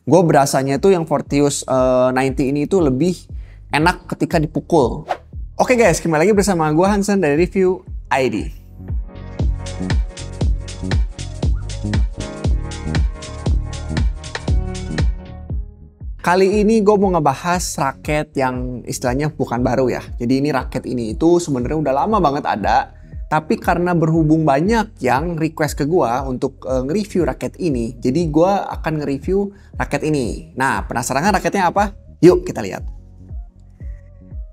gue berasanya tuh yang Fortius 90 ini tuh lebih enak ketika dipukul. Oke guys, kembali lagi bersama gue Hansen dari Review ID. Kali ini gue mau ngebahas raket yang istilahnya bukan baru ya. Jadi ini raket ini itu sebenarnya udah lama banget ada. Tapi karena berhubung banyak yang request ke gue untuk nge-review raket ini. Jadi gue akan nge-review raket ini. Nah, penasaran kan raketnya apa? Yuk kita lihat.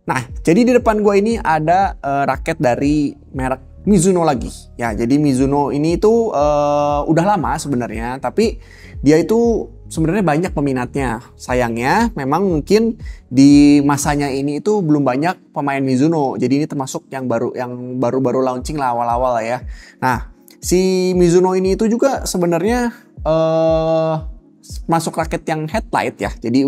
Nah, jadi di depan gue ini ada raket dari merek Mizuno lagi. Ya, jadi Mizuno ini tuh udah lama sebenarnya. Tapi dia itu sebenarnya banyak peminatnya. Sayangnya memang mungkin di masanya ini itu belum banyak pemain Mizuno. Jadi ini termasuk yang baru-baru launching lah awal-awal ya. Nah, si Mizuno ini itu juga sebenarnya masuk raket yang headlight ya. Jadi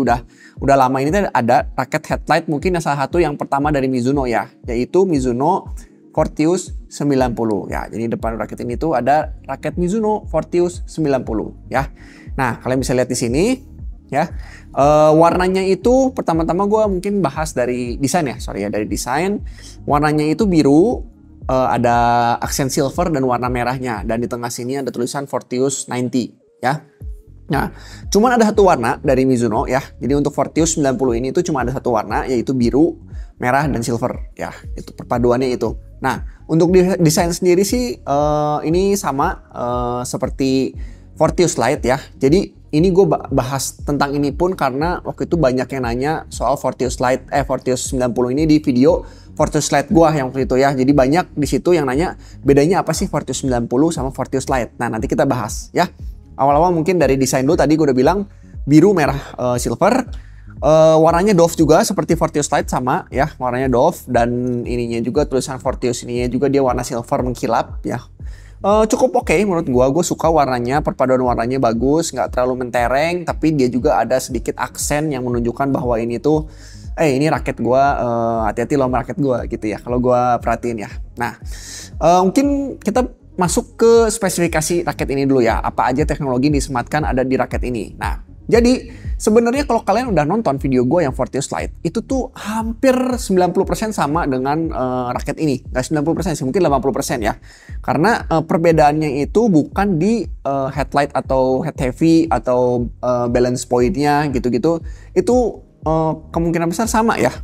udah lama ini ada raket headlight mungkin salah satu yang pertama dari Mizuno ya, yaitu Mizuno Fortius 90 ya. Jadi depan raket ini tuh ada raket Mizuno Fortius 90 ya. Nah, kalian bisa lihat di sini ya. Warnanya itu pertama-tama gue mungkin bahas dari desain ya. Dari desain. Warnanya itu biru, ada aksen silver dan warna merahnya, dan di tengah sini ada tulisan Fortius 90 ya. Nah, cuman ada satu warna dari Mizuno ya. Jadi untuk Fortius 90 ini itu cuma ada satu warna, yaitu biru, merah, dan silver ya. Itu perpaduannya itu. Nah, untuk desain sendiri sih ini sama seperti Fortius Lite ya. Jadi ini gue bahas tentang ini pun karena waktu itu banyak yang nanya soal Fortius Lite, Fortius 90 ini di video Fortius Lite gue yang waktu itu ya. Jadi banyak di situ yang nanya bedanya apa sih Fortius 90 sama Fortius Lite. Nah, nanti kita bahas ya. Awal-awal mungkin dari desain dulu, tadi gue udah bilang biru, merah, silver. Warnanya Dove juga seperti Fortius Lite sama ya, warnanya Dove, dan ininya juga tulisan Fortius ininya juga dia warna silver mengkilap ya. Cukup oke menurut gue suka warnanya, perpaduan warnanya bagus, nggak terlalu mentereng, tapi dia juga ada sedikit aksen yang menunjukkan bahwa ini tuh ini raket gue, hati-hati lo sama raket gue gitu ya, kalau gue perhatiin ya. Nah, mungkin kita masuk ke spesifikasi raket ini dulu ya. Apa aja teknologi yang disematkan ada di raket ini. Nah, jadi sebenarnya kalau kalian udah nonton video gue yang Fortius Lite, itu tuh hampir 90% sama dengan raket ini. Nggak 90% sih, mungkin 80% ya. Karena perbedaannya itu bukan di headlight atau head heavy atau balance point-nya gitu-gitu. Itu kemungkinan besar sama ya.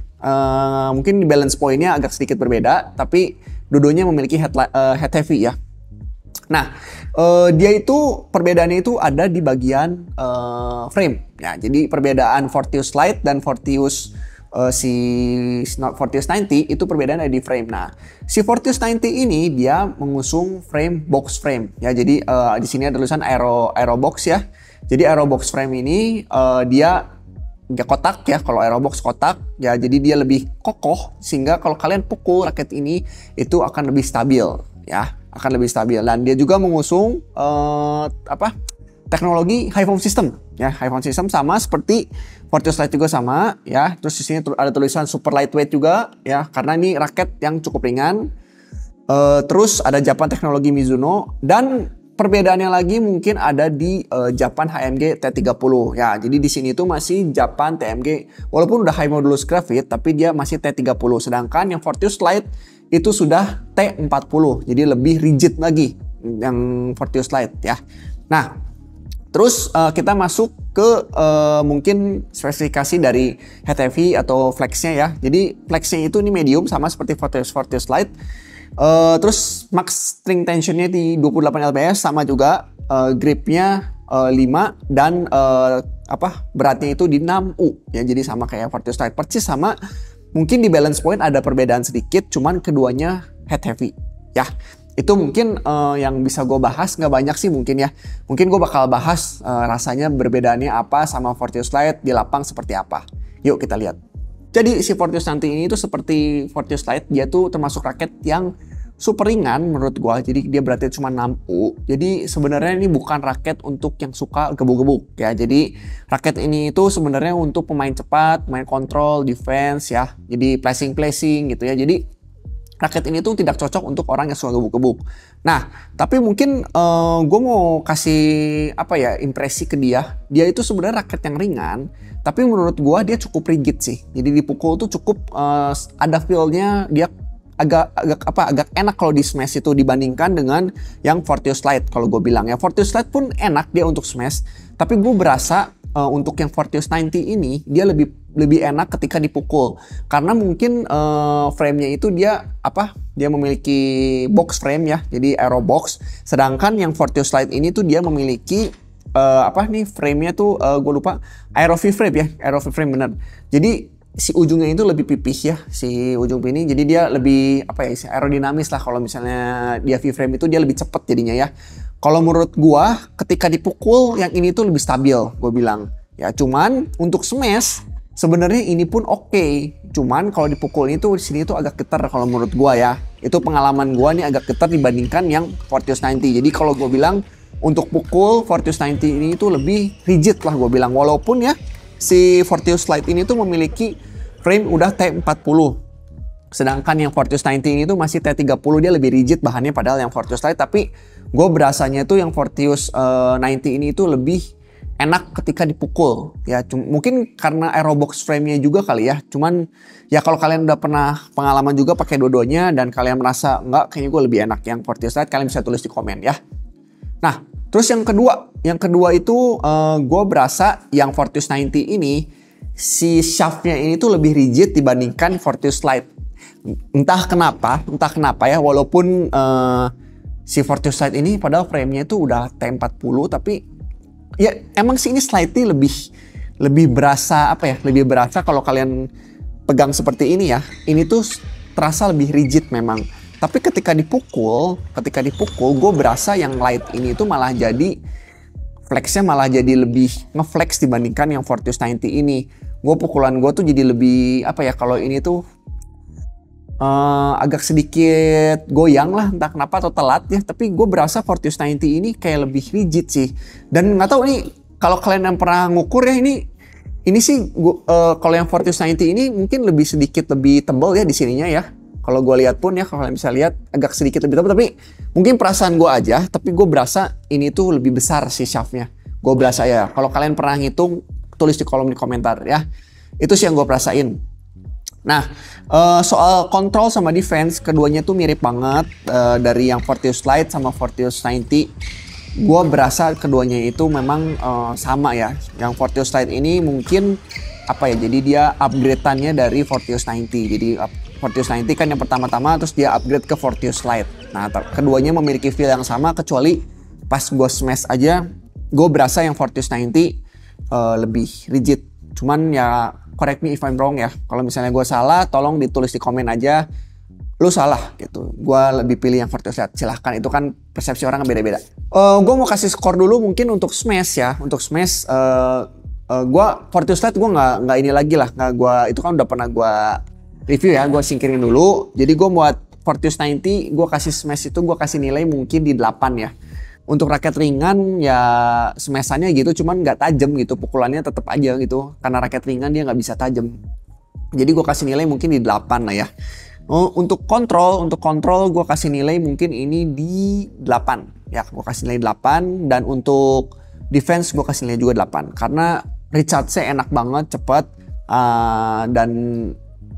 Mungkin di balance point-nya agak sedikit berbeda, tapi dua-duanya memiliki head heavy ya. Nah, dia itu perbedaannya itu ada di bagian frame. Ya, jadi perbedaan Fortius Lite dan Fortius Fortius 90 itu perbedaan ada di frame. Nah, si Fortius 90 ini dia mengusung frame box frame. Ya, jadi di sini ada tulisan aero box ya. Jadi aero box frame ini dia kotak ya, kalau aerobox kotak ya, jadi dia lebih kokoh sehingga kalau kalian pukul raket ini itu akan lebih stabil ya, akan lebih stabil. Dan dia juga mengusung teknologi high foam system ya. High foam system sama seperti Fortius Lite juga sama ya. Terus di sini ada tulisan super lightweight juga ya, karena ini raket yang cukup ringan. Terus ada japan teknologi Mizuno, dan perbedaannya lagi mungkin ada di Japan HMG T30 ya. Jadi di sini tuh masih Japan TMG, walaupun udah high modulus graphite tapi dia masih T30. Sedangkan yang Fortius Lite itu sudah T40. Jadi lebih rigid lagi yang Fortius Lite ya. Nah, terus kita masuk ke mungkin spesifikasi dari head heavy atau flexnya ya. Jadi flexnya itu ini medium sama seperti Fortius Lite. Terus max string tensionnya di 28 lbs sama juga, gripnya 5, dan beratnya itu di 6 U ya, jadi sama kayak Fortius Lite, persis sama. Mungkin di balance point ada perbedaan sedikit, cuman keduanya head heavy ya. Itu mungkin yang bisa gue bahas, nggak banyak sih mungkin ya. Mungkin gue bakal bahas rasanya perbedaannya apa sama Fortius Lite di lapang seperti apa. Yuk kita lihat. Jadi si Fortius nanti ini tuh seperti Fortius Lite, dia tuh termasuk raket yang super ringan menurut gua. Jadi dia beratnya cuma 6 U. Jadi sebenarnya ini bukan raket untuk yang suka gebuk-gebuk ya. Jadi raket ini itu sebenarnya untuk pemain cepat, main kontrol, defense ya. Jadi placing gitu ya. Jadi raket ini tuh tidak cocok untuk orang yang suka gebuk-gebuk. Nah, tapi mungkin gue mau kasih apa ya, impresi ke dia. Dia itu sebenarnya raket yang ringan, tapi menurut gue dia cukup rigid sih. Jadi dipukul tuh cukup ada feel-nya, dia agak enak kalau di smash itu dibandingkan dengan yang Fortius Lite. Kalau gue bilang ya Fortius Lite pun enak dia untuk smash, tapi gue berasa untuk yang Fortius 90 ini dia lebih enak ketika dipukul karena mungkin frame-nya itu dia memiliki box frame ya, jadi aero box. Sedangkan yang Fortius Lite ini tuh dia memiliki frame-nya tuh gue lupa, aero V-frame ya, aero V-frame bener. Jadi si ujungnya itu lebih pipih ya, si ujung ini, jadi dia lebih aerodinamis lah. Kalau misalnya dia V-frame itu dia lebih cepet jadinya ya. Kalau menurut gua ketika dipukul yang ini tuh lebih stabil, gua bilang. Ya cuman untuk smash sebenarnya ini pun oke. Cuman kalau dipukul ini tuh di sini tuh agak getar kalau menurut gua ya. Itu pengalaman gua nih agak getar dibandingkan yang Fortius 90. Jadi kalau gua bilang untuk pukul Fortius 90 ini tuh lebih rigid lah gua bilang. Walaupun ya si Fortius Lite ini tuh memiliki frame udah T40. Sedangkan yang Fortius 90 ini tuh masih T30, dia lebih rigid bahannya padahal yang Fortius Lite. Tapi gue berasanya tuh yang Fortius 90 ini tuh lebih enak ketika dipukul. Ya mungkin karena aerobox frame-nya juga kali ya. Cuman ya kalau kalian udah pernah pengalaman juga pakai dua-duanya dan kalian merasa enggak, kayaknya gue lebih enak yang Fortius Lite, kalian bisa tulis di komen ya. Nah terus yang kedua itu gue berasa yang Fortius 90 ini si shaftnya ini tuh lebih rigid dibandingkan Fortius Lite. Entah kenapa ya, walaupun si Fortius Lite ini padahal frame-nya itu udah T40, tapi ya emang sih ini slightly lebih berasa lebih berasa kalau kalian pegang seperti ini ya. Ini tuh terasa lebih rigid memang. Tapi ketika dipukul gue berasa yang Lite ini tuh malah jadi flexnya malah jadi lebih ngeflex dibandingkan yang Fortius 90 ini. Pukulan gue tuh jadi lebih kalau ini tuh agak sedikit goyang lah, entah kenapa atau telat ya. Tapi gue berasa Fortius 90 ini kayak lebih rigid sih. Dan nggak tahu nih kalau kalian yang pernah ngukur ya, ini sih kalau yang Fortius 90 ini mungkin sedikit lebih tebal ya di sininya ya. Kalau gue lihat pun ya, kalau kalian bisa lihat agak sedikit lebih tebal, tapi mungkin perasaan gue aja. Tapi gue berasa ini tuh lebih besar sih shaftnya. Gue berasa ya. Kalau kalian pernah ngitung, tulis di kolom di komentar ya. Itu sih yang gue perasain. Nah, soal kontrol sama defense, keduanya tuh mirip banget dari yang Fortius Lite sama Fortius 90. Gue berasa keduanya itu memang sama ya. Yang Fortius Lite ini mungkin jadi dia upgrade-annya dari Fortius 90. Jadi Fortius 90 kan yang pertama-tama, terus dia upgrade ke Fortius Lite. Nah, keduanya memiliki feel yang sama, kecuali pas gue smash aja, gue berasa yang Fortius 90 lebih rigid. Cuman ya correct me if I'm wrong ya. Kalau misalnya gue salah, tolong ditulis di komen aja. Lu salah gitu. Gue lebih pilih yang Fortius Lite. Silahkan, itu kan persepsi orang beda-beda. Gue mau kasih skor dulu mungkin untuk smash ya. Untuk smash, gue Fortius Lite gue nggak ini lagi lah. Itu kan udah pernah gue review ya. Gue singkirin dulu. Jadi gue buat Fortius 90, gue kasih smash itu gue kasih nilai mungkin di 8 ya. Untuk raket ringan ya smash-annya gitu, cuman nggak tajam gitu, pukulannya tetap aja gitu. Karena raket ringan dia nggak bisa tajam. Jadi gue kasih nilai mungkin di 8 lah ya. Untuk kontrol gue kasih nilai mungkin ini di 8. Ya gue kasih nilai 8. Dan untuk defense gue kasih nilai juga 8. Karena recharge-nya enak banget, cepet. Dan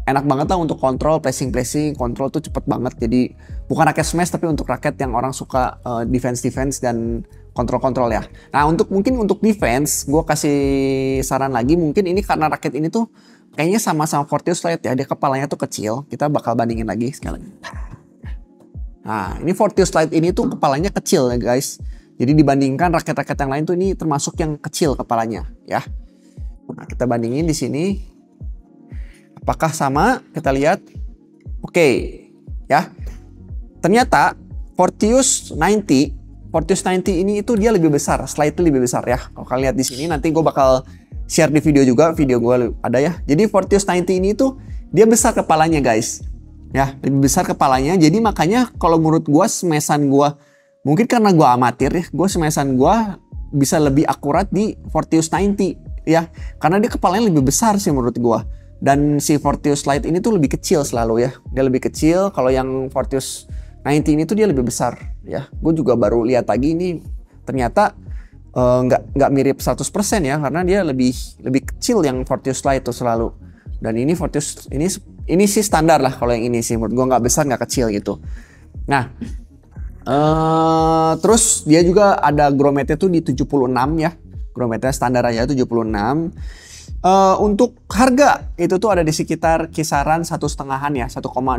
enak banget lah untuk kontrol, pressing, kontrol tuh cepet banget. Jadi bukan raket smash, tapi untuk raket yang orang suka defense dan kontrol ya. Nah mungkin untuk defense, gue kasih saran lagi, mungkin ini karena raket ini tuh kayaknya sama-sama Fortius Lite ya, dia kepalanya tuh kecil. Kita bakal bandingin lagi sekali lagi. Nah ini Fortius Lite ini tuh kepalanya kecil ya guys. Jadi dibandingkan raket-raket yang lain tuh ini termasuk yang kecil kepalanya ya. Nah kita bandingin di sini. Apakah sama? Kita lihat. Oke, ya. Ternyata Fortius 90 ini itu dia lebih besar, slightly lebih besar ya. Kalau kalian lihat di sini, nanti gue bakal share di video juga, video gue ada ya. Jadi Fortius 90 ini tuh dia besar kepalanya guys. Ya, lebih besar kepalanya. Jadi makanya kalau menurut gue smashan gue, mungkin karena gue amatir ya, smashan gue bisa lebih akurat di Fortius 90 ya. Karena dia kepalanya lebih besar sih menurut gue. Dan si Fortius Lite ini tuh lebih kecil selalu ya. Dia lebih kecil, kalau yang Fortius 90 ini tuh dia lebih besar ya. Gue juga baru lihat lagi ini ternyata nggak mirip 100% ya, karena dia lebih kecil yang Fortius Lite tuh selalu. Dan ini Fortius ini sih standar lah kalau yang ini sih, menurut gue nggak besar nggak kecil gitu. Nah, terus dia juga ada grommetnya tuh di 76 ya. Grommetnya standar aja 76. Untuk harga itu tuh ada di sekitar kisaran 1,5-an ya,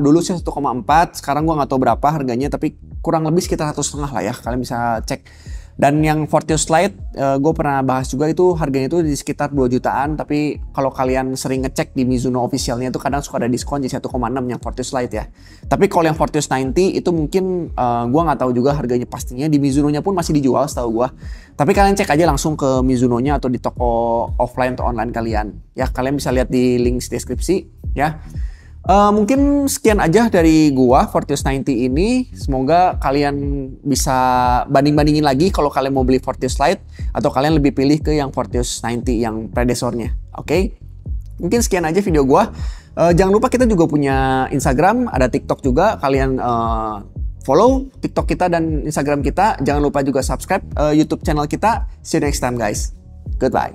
dulu sih 1,4, sekarang gua nggak tahu berapa harganya, tapi kurang lebih sekitar 1,5 lah ya, kalian bisa cek. Dan yang Fortius Lite gue pernah bahas juga, itu harganya itu di sekitar 2 jutaan, tapi kalau kalian sering ngecek di Mizuno officialnya itu kadang suka ada diskon di 1,6 yang Fortius Lite ya. Tapi kalau yang Fortius 90 itu mungkin gue nggak tahu juga harganya pastinya, di Mizuno-nya pun masih dijual setahu gue. Tapi kalian cek aja langsung ke Mizuno-nya atau di toko offline atau online kalian. Ya, kalian bisa lihat di link deskripsi ya. Mungkin sekian aja dari gua Fortius 90 ini. Semoga kalian bisa banding-bandingin lagi kalau kalian mau beli Fortius Lite atau kalian lebih pilih ke yang Fortius 90 yang predesornya. Oke? Mungkin sekian aja video gua. Jangan lupa kita juga punya Instagram, ada TikTok juga. Kalian follow TikTok kita dan Instagram kita. Jangan lupa juga subscribe YouTube channel kita. See you next time guys. Goodbye.